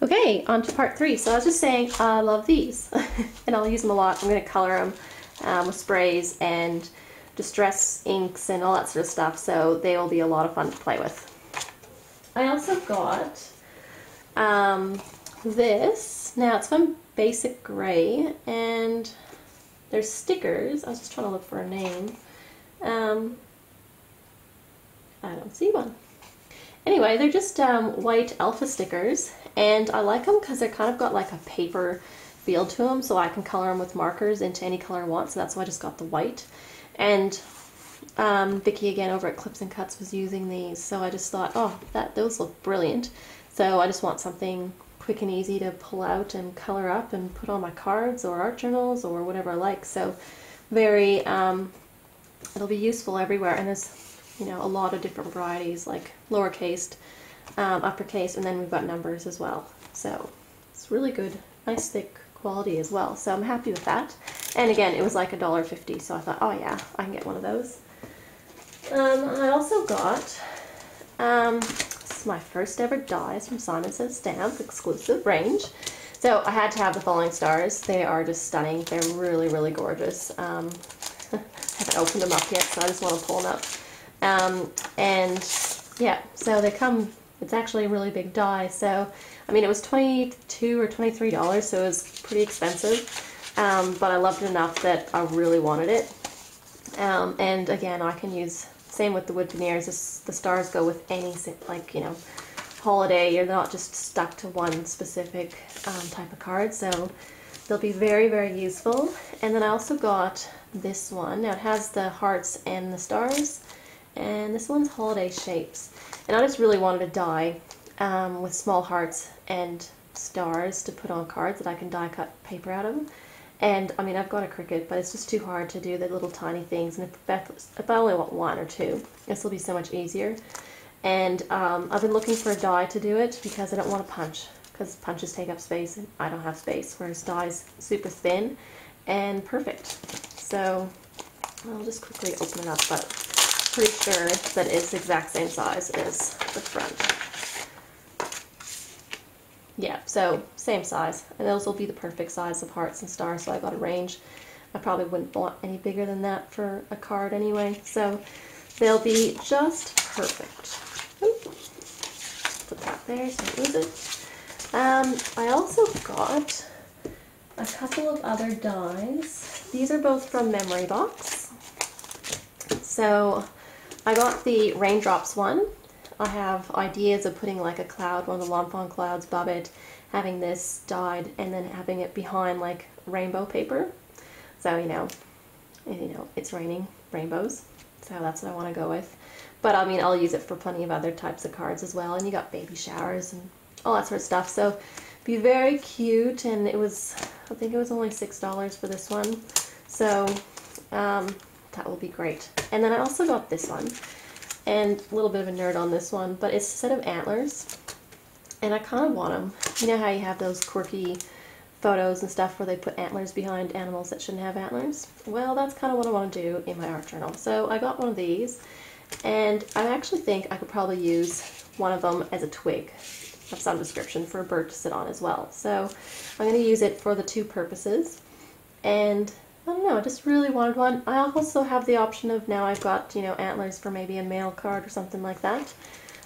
Okay, on to part 3. So I was just saying I love these and I'll use them a lot. I'm going to color them with sprays and distress inks and all that sort of stuff, so they will be a lot of fun to play with. I also got this. Now it's from Basic Gray and there's stickers. I was just trying to look for a name. I don't see one. Anyway, they're just white alpha stickers, and I like them because they're kind of got like a paper feel to them, so I can color them with markers into any color I want, so that's why I just got the white. And Vicky again over at Clips and Cuts was using these, so I just thought, oh, those look brilliant. So I just want something quick and easy to pull out and color up and put on my cards or art journals or whatever I like. So very, it'll be useful everywhere, and there's, you know, a lot of different varieties, like lowercase, uppercase, and then we've got numbers as well. So it's really good, nice thick quality as well. So I'm happy with that. And again, it was like $1.50, so I thought, oh yeah, I can get one of those. I also got, this is my first ever dies from Simon Says Stamp, exclusive range. So I had to have the falling stars. They are just stunning. They're really, really gorgeous. I haven't opened them up yet, so I just want to pull them up. And yeah, so they come, it's actually a really big die. So, I mean, it was $22 or $23, so it was pretty expensive. But I loved it enough that I really wanted it. And again, I can use, same with the wood veneers, the stars go with any, like, you know, holiday. You're not just stuck to one specific type of card, so they'll be very, very useful. And then I also got this one. Now it has the hearts and the stars, and this one's holiday shapes. And I just really wanted a die with small hearts and stars to put on cards that I can die cut paper out of. And I mean, I've got a Cricut, but it's just too hard to do the little tiny things. And if I only want one or two, this will be so much easier. And I've been looking for a die to do it because I don't want to punch, because punches take up space and I don't have space, whereas die's super thin and perfect. So I'll just quickly open it up, but I'm pretty sure that it's the exact same size as the front. Yeah, so same size, and those will be the perfect size of hearts and stars, so I got a range. I probably wouldn't want any bigger than that for a card anyway, so they'll be just perfect. Put that there so I don't lose it. I also got a couple of other dies. These are both from Memory Box. So I got the Raindrops one. I have ideas of putting like a cloud, one of the L'Enfant clouds above it, having this dyed, and then having it behind like rainbow paper. So you know, it's raining rainbows. So that's what I want to go with. But I mean, I'll use it for plenty of other types of cards as well. And you got baby showers and all that sort of stuff. So be very cute. And it was, I think it was only $6 for this one. So that will be great. And then I also got this one. And a little bit of a nerd on this one, but it's a set of antlers, and I kind of want them. You know how you have those quirky photos and stuff where they put antlers behind animals that shouldn't have antlers? Well, that's kind of what I want to do in my art journal. So I got one of these, and I actually think I could probably use one of them as a twig of some description for a bird to sit on as well. So I'm going to use it for the two purposes, and I don't know, I just really wanted one. I also have the option of, now I've got, you know, antlers for maybe a mail card or something like that.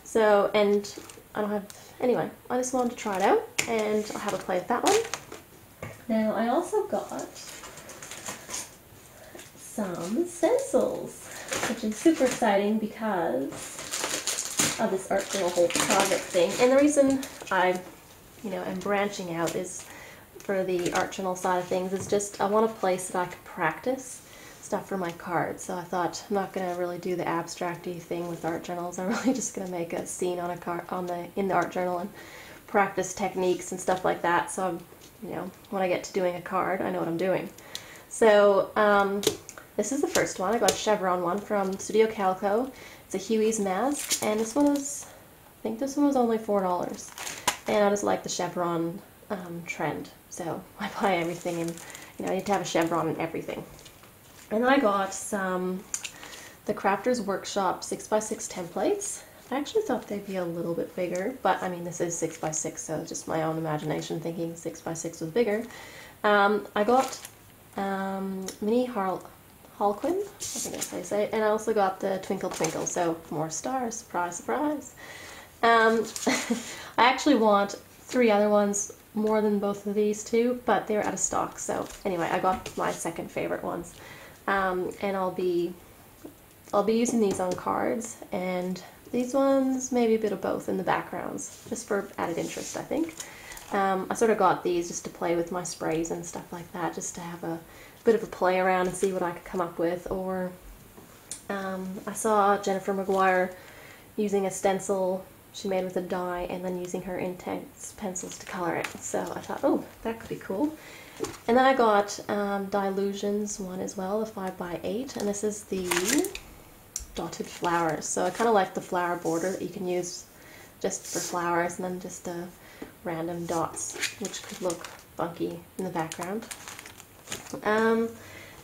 So, and I don't have, anyway, I just wanted to try it out, and I'll have a play with that one. Now, I also got some stencils, which is super exciting because of this art journal whole project thing. And the reason I, you know, am branching out is for the art journal side of things is just I want a place that I could practice stuff for my cards. So I thought I'm not going to really do the abstract-y thing with art journals. I'm really just going to make a scene on a card in the art journal and practice techniques and stuff like that. So I'm, you know, when I get to doing a card, I know what I'm doing. So this is the first one. I got a chevron one from Studio Calico. It's a Huey's mask, and this one was, I think this one was only $4. And I just like the chevron trend. So I buy everything, and you know, I need to have a chevron in everything. And I got some the Crafters Workshop 6x6 templates. I actually thought they'd be a little bit bigger, but I mean this is 6x6, so just my own imagination thinking 6x6 was bigger. I got mini Harlequin, I think that's how you say it, and I also got the Twinkle Twinkle, so more stars, surprise, surprise. I actually want 3 other ones more than both of these two, but they're out of stock, so anyway, I got my second favorite ones. And I'll be using these on cards, and these ones maybe a bit of both in the backgrounds, just for added interest, I think. I sort of got these just to play with my sprays and stuff like that, just to have a bit of a play around and see what I could come up with. Or I saw Jennifer McGuire using a stencil she made with a die and then using her Intense pencils to color it. So I thought, oh, that could be cool. And then I got Dilutions one as well, the 5x8, and this is the dotted flowers. So I kind of like the flower border that you can use just for flowers, and then just random dots, which could look funky in the background. And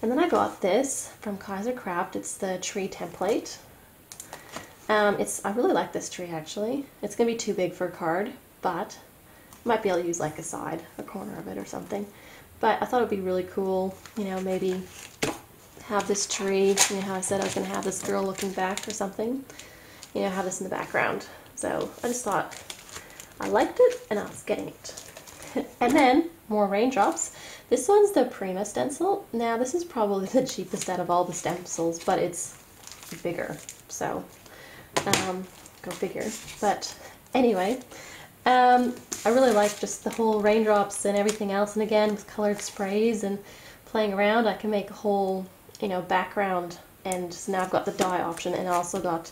then I got this from Kaiser Craft. It's the tree template. I really like this tree actually. It's gonna be too big for a card, but I might be able to use like a corner of it or something. But I thought it'd be really cool, you know, maybe have this tree, you know how I said I was gonna have this girl looking back or something, you know, have this in the background. So I just thought I liked it and I was getting it. And then more raindrops. This one's the Prima stencil. Now this is probably the cheapest out of all the stencils, but it's bigger, so go figure. But anyway, I really like just the whole raindrops and everything else, and again with colored sprays and playing around I can make a whole, you know, background. And so now I've got the die option, and I also got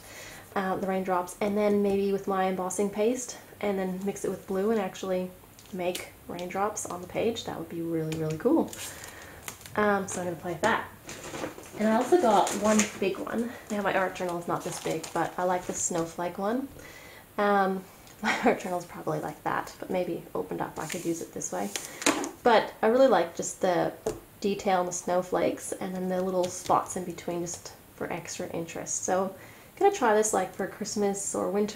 the raindrops, and then maybe with my embossing paste and then mix it with glue and actually make raindrops on the page. That would be really, really cool. So I'm going to play with that. And I also got one big one. Now my art journal is not this big, but I like the snowflake one. My art journal is probably like that, but maybe opened up I could use it this way. But I really like just the detail in the snowflakes and then the little spots in between just for extra interest. So I'm going to try this like for Christmas or winter